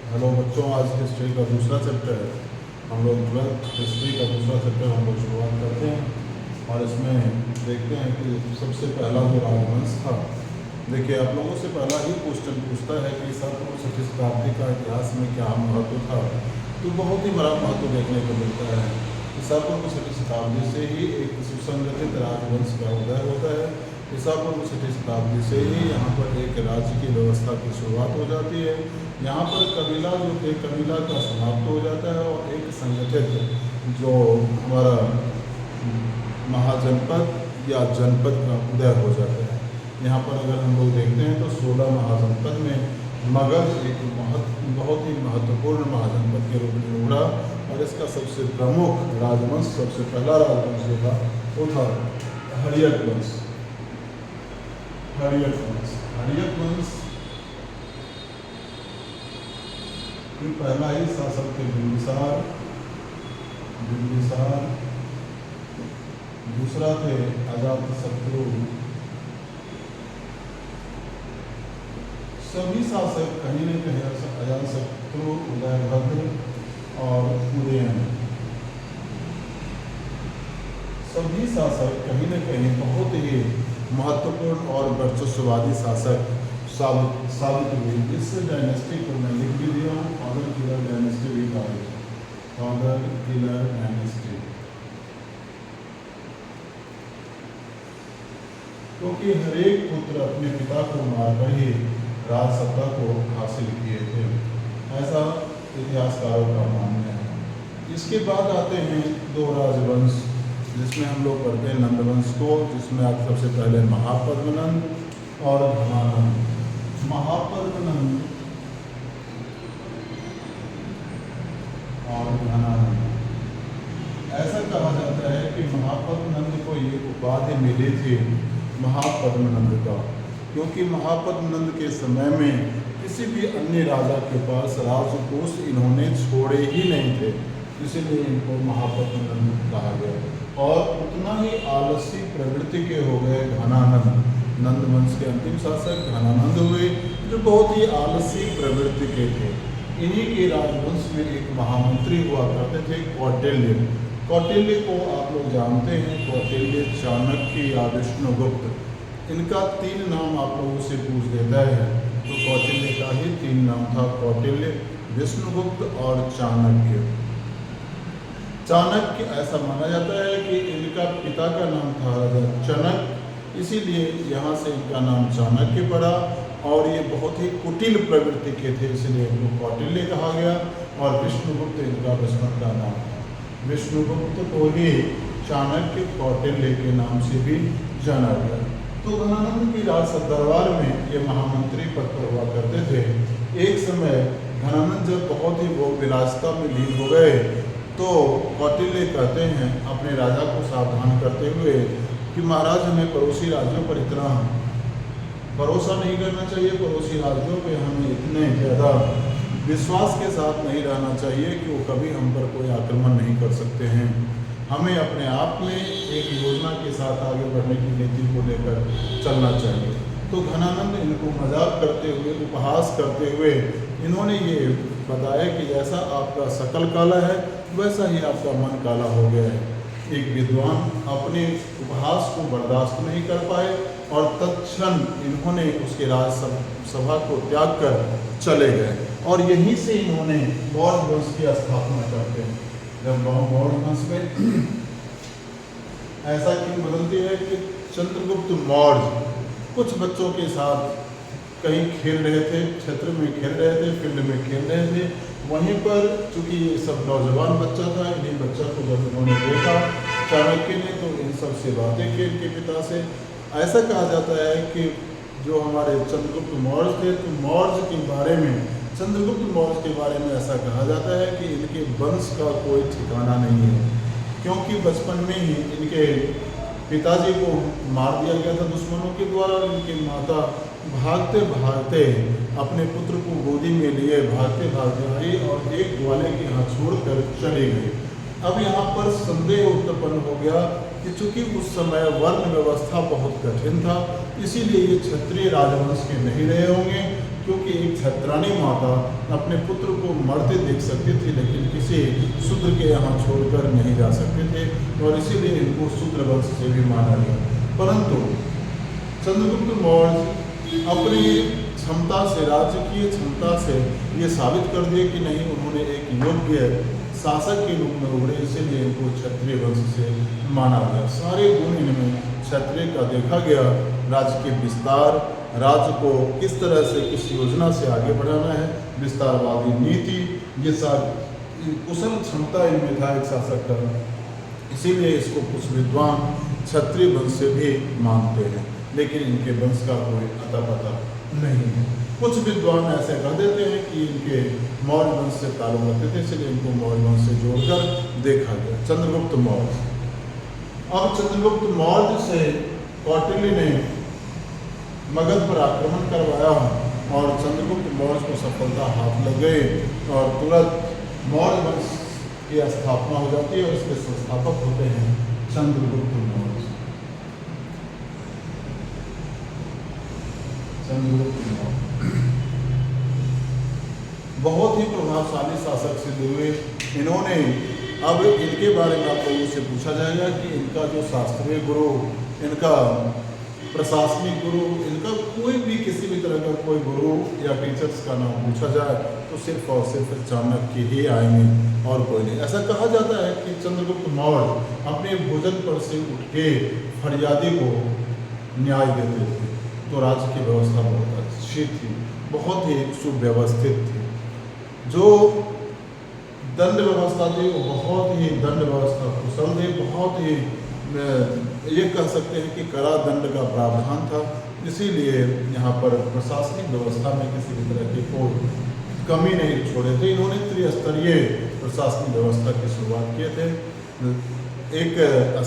Hello बच्चों, आज history का दूसरा चैप्टर है। हम लोग 12th हिस्ट्री का दूसरा चैप्टर हम लोग शुरुआत करते हैं और इसमें देखते हैं कि सबसे पहला जो राजवंश था। देखिए, आप लोगों से पहला ही क्वेश्चन पूछता है कि 7वीं शताब्दी का इतिहास में क्या महत्व था, तो बहुत ही बड़ा महत्व देखने को मिलता है कि 7वीं शताब्दी से ही एक सुसंगठित राजवंश का उदय होता है। 7वीं शताब्दी से ही यहाँ पर एक राज्य की व्यवस्था की शुरुआत हो जाती है। यहाँ पर कबीला जो थे, कबीला का समाप्त हो जाता है और एक संगठित जो हमारा महाजनपद या जनपद का उदय हो जाता है। यहाँ पर अगर हम लोग देखते हैं तो 16 महाजनपद में मगध एक बहुत ही महत्वपूर्ण महाजनपद के रूप में उभरा और इसका सबसे प्रमुख राजवंश, सबसे पहला राजवंश जो था वो था हर्यक वंश। हर्यक वंश ये पहला ही शासक थे बिंबिसार। दूसरा थे अजातशत्रु। सभी शासक कहीं न कहीं अजातशत्रु, उदयभद्र और उदयन, सभी शासक कहीं न कहीं बहुत ही महत्वपूर्ण और वर्चस्ववादी शासक साबित हुई। इस डायनेस्टी को मैं लिख भी दिया हूँ, फादर किलर डायनेस्टी भी कहा है, फादर किलर डायनेस्टी, क्योंकि हर एक पुत्र अपने पिता को मारकर ही राज सत्ता को हासिल किए थे, ऐसा इतिहासकारों का मानना है। इसके बाद आते हैं दो राजवंश, जिसमें हम लोग पढ़ते हैं नंदवंश को, जिसमें आज सबसे पहले महापद्मनंद और घनानंद। महापद्मनंद और घनानंद, ऐसा कहा जाता है कि महापद्मनंद को ये उपाधि मिली थी महापद्मनंद का, क्योंकि महापद्मनंद के समय में किसी भी अन्य राजा के पास राजकोष इन्होंने छोड़े ही नहीं थे, इसीलिए इनको महापद्मनंद कहा गया। और उतना ही आलसी प्रवृत्ति के हो गए घनानंद। नंदवंश के अंतिम शासक घनानंद हुए, जो बहुत ही आलसी प्रवृत्ति के थे। इन्हीं के राजवंश में एक महामंत्री हुआ करते थे, कौटिल्य। कौटिल्य को आप लोग जानते हैं, कौटिल्य, चाणक्य या विष्णुगुप्त। इनका 3 नाम आप लोगों से पूछ देता है, तो कौटिल्य का ही 3 नाम था, कौटिल्य, विष्णुगुप्त और चाणक्य। चाणक्य, ऐसा माना जाता है कि इनका पिता का नाम था चनक, इसीलिए यहाँ से इनका नाम चाणक्य पड़ा। और ये बहुत ही कुटिल प्रवृत्ति के थे, इसलिए इनको कौटिल्य कहा गया। और विष्णुगुप्त इनका बचपन का नाम था। विष्णुगुप्त को ही चाणक्य, कौटिल्य के नाम से भी जाना गया। तो घनानंद की राज दरबार में ये महामंत्री पद पर हुआ करते थे। एक समय घनानंद जब बहुत ही भोग विलासिता में लीन हो गए, तो कौटिल्य कहते हैं अपने राजा को सावधान करते हुए कि महाराज, हमें पड़ोसी राज्यों पर इतना भरोसा नहीं करना चाहिए, पड़ोसी राज्यों पे हमें इतने ज़्यादा विश्वास के साथ नहीं रहना चाहिए कि वो कभी हम पर कोई आक्रमण नहीं कर सकते हैं। हमें अपने आप में एक योजना के साथ आगे बढ़ने की नीति को लेकर चलना चाहिए। तो घनानंद इनको मजाक करते हुए, उपहास करते हुए इन्होंने ये बताया कि जैसा आपका शकल काला है, वैसा ही आपका मन काला हो गया है। एक विद्वान अपने उपहास को बर्दाश्त नहीं कर पाए और तत्क्षण इन्होंने उसके राजसभा को त्याग कर चले गए। और यहीं से इन्होंने मौर्य वंश की स्थापना करते हैं। जब मौर्य वंश में ऐसा क्यों बदलती है कि चंद्रगुप्त मौर्य कुछ बच्चों के साथ कहीं खेल रहे थे, क्षेत्र में खेल रहे थे, फील्ड में खेल रहे थे। वहीं पर चूंकि ये सब नौजवान बच्चा था, इन्हीं बच्चा को जब उन्होंने देखा चाणक्य ने, तो इन सब से बातें की इनके पिता से। ऐसा कहा जाता है कि जो हमारे चंद्रगुप्त मौर्य थे, तो मौर्य के बारे में, चंद्रगुप्त मौर्य के बारे में ऐसा कहा जाता है कि इनके वंश का कोई ठिकाना नहीं है, क्योंकि बचपन में ही इनके पिताजी को मार दिया गया था दुश्मनों के द्वारा। इनकी माता भागते भागते अपने पुत्र को गोदी में लिए भागते भागते आई और एक ग्वाले के यहाँ छोड़कर चली गई। अब यहाँ पर संदेह उत्पन्न हो गया कि चूंकि उस समय वर्ण व्यवस्था बहुत कठिन था, इसीलिए ये क्षत्रिय राजवंश के नहीं रहे होंगे, क्योंकि एक क्षत्राणी माता अपने पुत्र को मरते देख सकती थी, लेकिन किसी शूद्र के यहाँ छोड़कर नहीं जा सकते थे, और इसीलिए इनको शूद्र वंश से भी माना गया। परंतु चंद्रगुप्त मौर्य अपनी क्षमता से, राजकीय क्षमता से ये साबित कर दिए कि नहीं, उन्होंने एक योग्य शासक के रूप में उभरे, इसीलिए इनको क्षत्रिय वंश से माना गया। सारे गुण इनमें क्षत्रिय का देखा गया। राज्य के विस्तार, राज्य को किस तरह से, किस योजना से आगे बढ़ाना है, विस्तारवादी नीति, ये सब कुशल क्षमता इनमें था एक शासक का। इसीलिए इसको कुछ विद्वान क्षत्रिय वंश से भी मानते हैं, लेकिन इनके वंश का कोई अता पता नहीं है। कुछ विद्वान ऐसे कह देते हैं कि इनके मौर्य वंश से ताल्लुक रखते थे, इसलिए इनको मौर्य वंश से जोड़कर देखा गया। चंद्रगुप्त मौर्य। अब चंद्रगुप्त मौर्य से कौटिल्य ने मगध पर आक्रमण करवाया और चंद्रगुप्त मौर्य को सफलता हाथ लग गई और तुरंत मौर्य वंश की स्थापना हो जाती है और इसके संस्थापक होते हैं चंद्रगुप्त मौर्य। चंद्रगुप्त मौर्य बहुत ही प्रभावशाली शासक सिद्ध हुए। इन्होंने, अब इनके बारे में आप लोगों से पूछा जाएगा कि इनका जो शास्त्रीय गुरु, इनका प्रशासनिक गुरु, इनका कोई भी किसी भी तरह का कोई गुरु या टीचर्स का नाम पूछा जाए तो सिर्फ और सिर्फ चाणक्य ही आएंगे और कोई नहीं। ऐसा कहा जाता है कि चंद्रगुप्त मौर्य अपने भोजन पर से उठ के फरियादी को न्याय देते थे, तो राज्य की व्यवस्था बहुत अच्छी थी, बहुत ही सुव्यवस्थित थी। जो दंड व्यवस्था थी वो बहुत ही दंड व्यवस्था कुशल थी, बहुत ही ये कह सकते हैं कि कड़ा दंड का प्रावधान था। इसीलिए यहाँ पर प्रशासनिक व्यवस्था में किसी भी तरह की कोई कमी नहीं छोड़े थे। इन्होंने त्रिस्तरीय प्रशासनिक व्यवस्था की शुरुआत किए थे, एक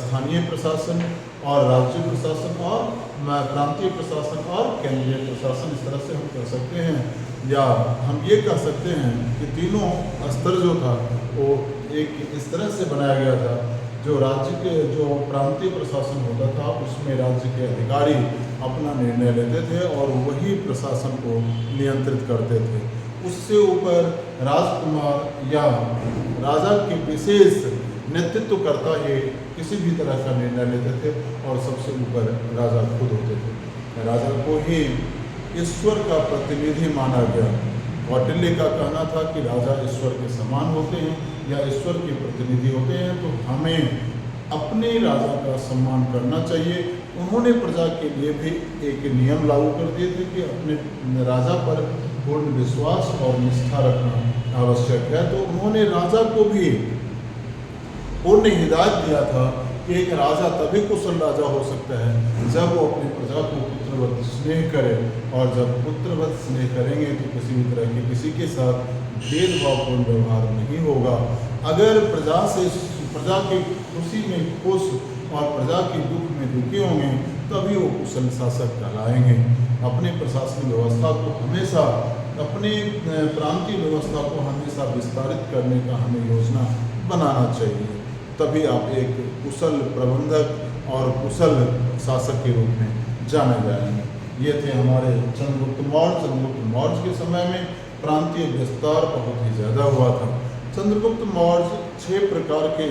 स्थानीय प्रशासन और राज्य प्रशासन और प्रांतीय प्रशासन और केंद्रीय प्रशासन, इस तरह से हम कह सकते हैं, या हम ये कह सकते हैं कि तीनों स्तर जो था वो एक इस तरह से बनाया गया था। जो राज्य के, जो प्रांतीय प्रशासन होता था उसमें राज्य के अधिकारी अपना निर्णय लेते थे और वही प्रशासन को नियंत्रित करते थे। उससे ऊपर राजकुमार या राजा के विशेष नेतृत्व करता ही किसी भी तरह का निर्णय लेते थे और सबसे ऊपर राजा खुद होते थे। राजा को ही ईश्वर का प्रतिनिधि माना गया। कौटिल्य का कहना था कि राजा ईश्वर के समान होते हैं या ईश्वर के प्रतिनिधि होते हैं, तो हमें अपने राजा का सम्मान करना चाहिए। उन्होंने प्रजा के लिए भी एक नियम लागू कर दिए थे कि अपने राजा पर पूर्ण विश्वास और निष्ठा रखना आवश्यक है। तो उन्होंने राजा को भी पूर्ण हिदायत दिया था कि एक राजा तभी कुशल राजा हो सकता है जब वो अपनी प्रजा को पुत्रवत स्नेह करे, और जब पुत्रवत स्नेह करेंगे तो किसी भी तरह के किसी के साथ भेदभावपूर्ण व्यवहार नहीं होगा। अगर प्रजा की खुशी में खुश और प्रजा के दुख में दुखी होंगे तभी वो कुशल शासक कहलाएंगे। अपने प्रशासनिक व्यवस्था को हमेशा, अपने प्रांतीय व्यवस्था को हमेशा विस्तारित करने का हमें योजना बनाना चाहिए, तभी आप एक कुशल प्रबंधक और कुशल शासक के रूप में जाने जाएंगे। ये थे हमारे चंद्रगुप्त मौर्य। चंद्रगुप्त मौर्य के समय में प्रांतीय विस्तार बहुत ही ज़्यादा हुआ था। चंद्रगुप्त मौर्य 6 प्रकार के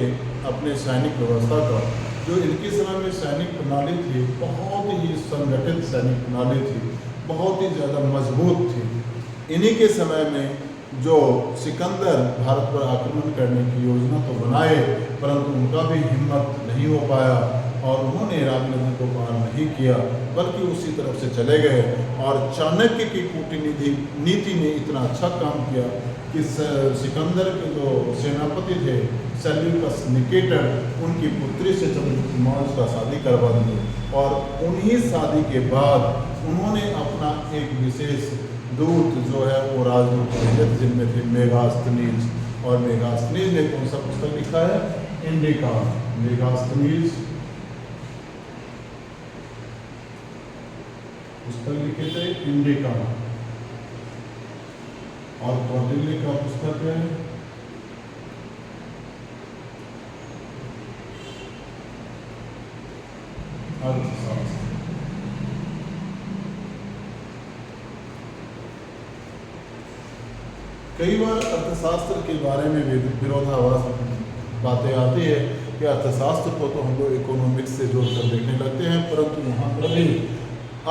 अपने सैनिक व्यवस्था का, जो इनके समय में सैनिक प्रणाली थी, बहुत ही संगठित सैनिक प्रणाली थी, बहुत ही ज़्यादा मजबूत थी। इन्हीं के समय में जो सिकंदर भारत पर आक्रमण करने की योजना तो बनाए, परंतु उनका भी हिम्मत नहीं हो पाया और उन्होंने रावी नदी को पार नहीं किया, बल्कि उसी तरफ से चले गए। और चाणक्य की कूटनीति नीति ने इतना अच्छा काम किया कि सिकंदर के जो सेनापति थे सेल्यूकस निकेटर, उनकी पुत्री से चंद्रगुप्त मौर्य का शादी करवा दी, और उन्हीं शादी के बाद उन्होंने अपना एक विशेष दूत जो है वो राजदूत भेजे, जिनमें थे मेगास्थनीज। और मेगास्थनीज ने कौन सा पुस्तक लिखा है? इंडिका। मेगास्थनीज पुस्तक लिखे थे इंडिका, और कौटिल्य का पुस्तक है अर्थशास्त्र। कई बार अर्थशास्त्र के बारे में विरोधाभास बातें आती है कि अर्थशास्त्र को तो हम लोग इकोनॉमिक्स से जोड़कर देखने लगते हैं, परंतु यहाँ पर भी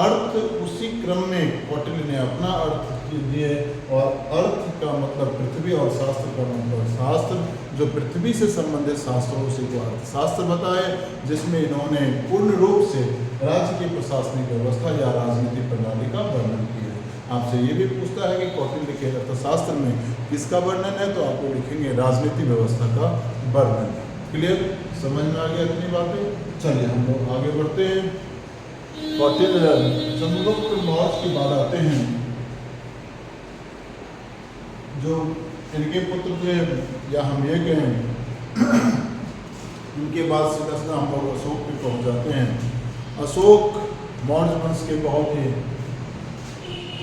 अर्थ उसी क्रम में कौटिल्य ने अपना अर्थ दिए, और अर्थ का मतलब पृथ्वी और शास्त्र का मतलब शास्त्र, जो पृथ्वी से संबंधित शास्त्रों से को अर्थशास्त्र बताए, जिसमें इन्होंने पूर्ण रूप से राज्य की प्रशासनिक व्यवस्था या राजनीतिक प्रणाली का वर्णन किया है। आपसे ये भी पूछता है कि कौटिल्य के अर्थशास्त्र में किसका वर्णन है, तो आप लोग लिखेंगे राजनीतिक व्यवस्था का वर्णन। क्लियर, समझ में आ गया इतनी बातें? चलिए हम लोग आगे बढ़ते हैं। कौटिल्य चंद्रगुप्त मौर्य के बाद आते हैं, जो इनके पुत्र थे, या हम ये कहें इनके बाद सीधा हम लोग अशोक पे पहुंच जाते हैं। अशोक मौर्य वंश के बहुत ही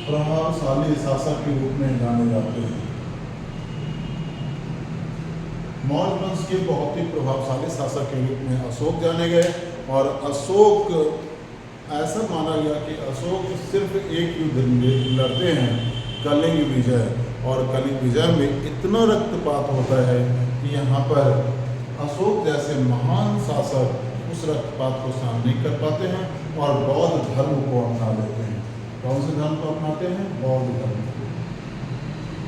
प्रभावशाली शासक के रूप में जाने जाते हैं। मौर्य वंश के बहुत ही प्रभावशाली शासक के रूप में अशोक जाने गए, और अशोक ऐसा माना गया कि अशोक सिर्फ एक युद्ध लड़ते हैं, कलिंग विजय, और कलिंग विजय में इतना रक्तपात होता है कि यहाँ पर अशोक जैसे महान शासक उस रक्तपात को सहन नहीं कर पाते हैं और बौद्ध धर्म को अपना लेते हैं। कौन से धर्म को अपनाते हैं? बौद्ध धर्म को।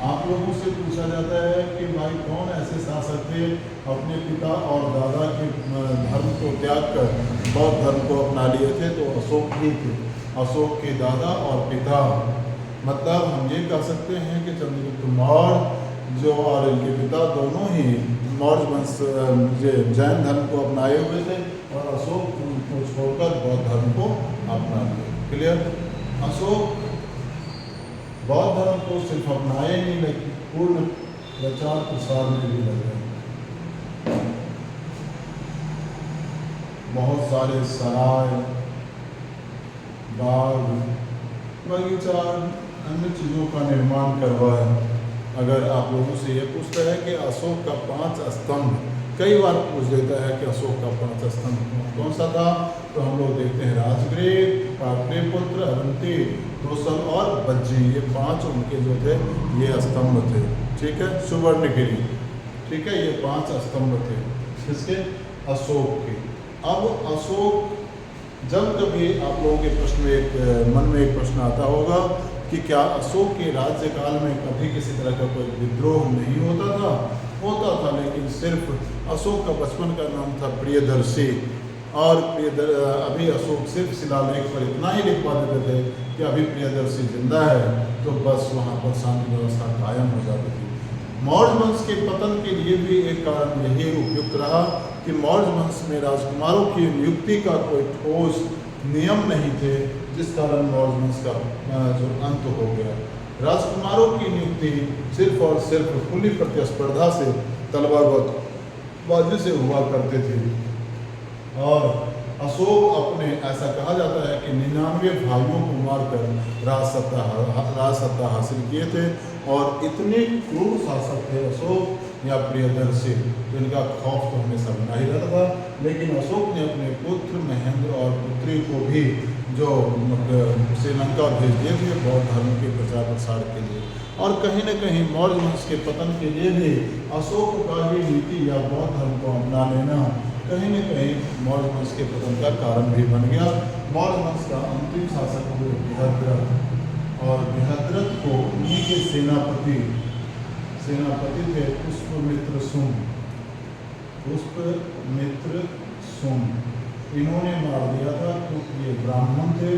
आप लोगों से पूछा जाता है कि भाई कौन ऐसे शासक थे अपने पिता और दादा के धर्म को त्याग कर बौद्ध धर्म को अपना लिए थे, तो अशोक ही थे। अशोक के दादा और पिता, मतलब हम ये कह सकते हैं कि चंद्रगुप्त मौर्य जो और इनके पिता दोनों ही मौर्य वंश जैन धर्म को अपनाए हुए थे, और अशोक को छोड़कर बौद्ध धर्म को अपना लिया। क्लियर? अशोक बौद्ध धर्म को सिर्फ अपनाए नहीं, लेकिन पूर्ण प्रचार प्रसार में भी लगे। बहुत सारे सराय, बाग, बगीचा, अन्य चीज़ों का निर्माण करवाया। अगर आप लोगों से ये पूछता है कि अशोक का 5 स्तंभ, कई बार पूछ देता है कि अशोक का 5 स्तंभ कौन सा था, तो हम लोग देखते हैं राजगृह, पाटलिपुत्र, अवंती, तोसल और बज्जी, ये 5 उनके जो थे ये स्तंभ थे। ठीक है, सुवर्णगिरी, ठीक है, ये 5 स्तंभ थे किसके? अशोक के। अब अशोक, जब कभी आप लोगों के प्रश्न में मन में एक प्रश्न आता होगा कि क्या अशोक के राज्यकाल में कभी किसी तरह का कोई विद्रोह नहीं होता था? होता था, लेकिन सिर्फ अशोक का बचपन का नाम था प्रियदर्शी, और अभी अशोक सिर्फ शिलालेख पर इतना ही लिखवा देते थे कि अभी प्रियदर्शी जिंदा है, तो बस वहाँ पर शांति व्यवस्था कायम हो जाती थी। मौर्य वंश के पतन के लिए भी एक कारण यही उपयुक्त रहा कि मौर्य वंश में राजकुमारों की नियुक्ति का कोई ठोस नियम नहीं थे, जिस कारण मौर्य वंश का जो अंत हो गया। राजकुमारों की नियुक्ति सिर्फ और सिर्फ खुली प्रतिस्पर्धा से, तलवारबाजी से हुआ करते थे, और अशोक अपने, ऐसा कहा जाता है कि 99 भाइयों को मारकर राजसत्ता हासिल किए थे, और इतने क्रूर शासक थे अशोक या प्रियदर्शी, जिनका खौफ तो हमेशा बना ही रहता था। लेकिन अशोक ने अपने पुत्र महेंद्र और पुत्री को भी जो श्रीलंका भेज दिए थे बौद्ध धर्म के प्रचार प्रसार के लिए, और कहीं न कहीं मौर्य वंश के पतन के लिए भी अशोक का ही नीति या बौद्ध धर्म को अपना लेना कहीं न कहीं मौर्य वंश के पतन का कारण भी बन गया। मौर्य वंश का अंतिम शासक हुए बृहद्रथ, और बृहद्रथ को उन्हीं के सेनापति थे पुष्पमित्र शुंग। इन्होंने मार दिया था क्योंकि ये ब्राह्मण थे,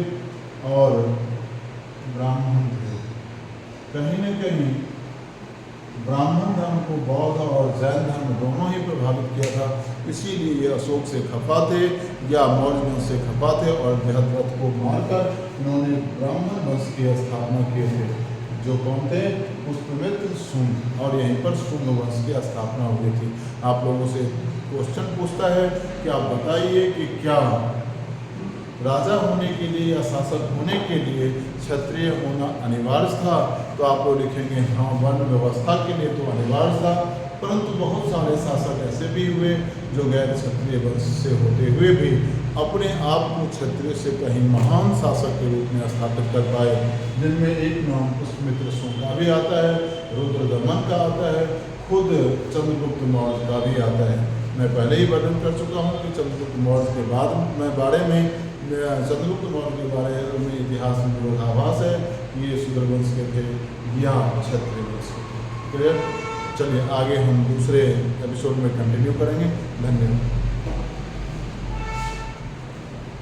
कहीं न कहीं ब्राह्मण धर्म को बौद्ध और जैन धर्म दोनों ही प्रभावित किया था, इसीलिए ये अशोक से खफा थे या मौर्य वंश से खफा थे, और बृहद्रथ को मारकर इन्होंने ब्राह्मण वंश की स्थापना किए थे, जो कौन थे? पुष्पमित्र शुंग, और यहीं पर शुंग वंश की स्थापना हुई थी। आप लोगों से क्वेश्चन पूछता है कि आप बताइए कि क्या राजा होने के लिए या शासक होने के लिए क्षत्रिय होना अनिवार्य था? तो आप लोग लिखेंगे हाँ, वर्ण व्यवस्था के लिए तो अनिवार्य था, परंतु बहुत सारे शासक ऐसे भी हुए जो गैर क्षत्रिय वंश से होते हुए भी अपने आप को क्षत्रिय से कहीं महान शासक के रूप में स्थापित कर पाए, जिनमें एक नाम पुष्पमित्र शुंग का भी आता है। रुद्रदमन का आता है, खुद चंद्रगुप्त मौर्य का भी आता है। मैं पहले ही वर्णन कर चुका हूँ कि चंद्रगुप्त मौर्य के बारे में चंद्रगुप्त मौर्य के बारे में इतिहास में विरोधाभास है कि ये शूद्र वंश के थे या क्षत्रिय वंश के थे। चलिए आगे हम दूसरे एपिसोड में कंटिन्यू करेंगे। धन्यवाद।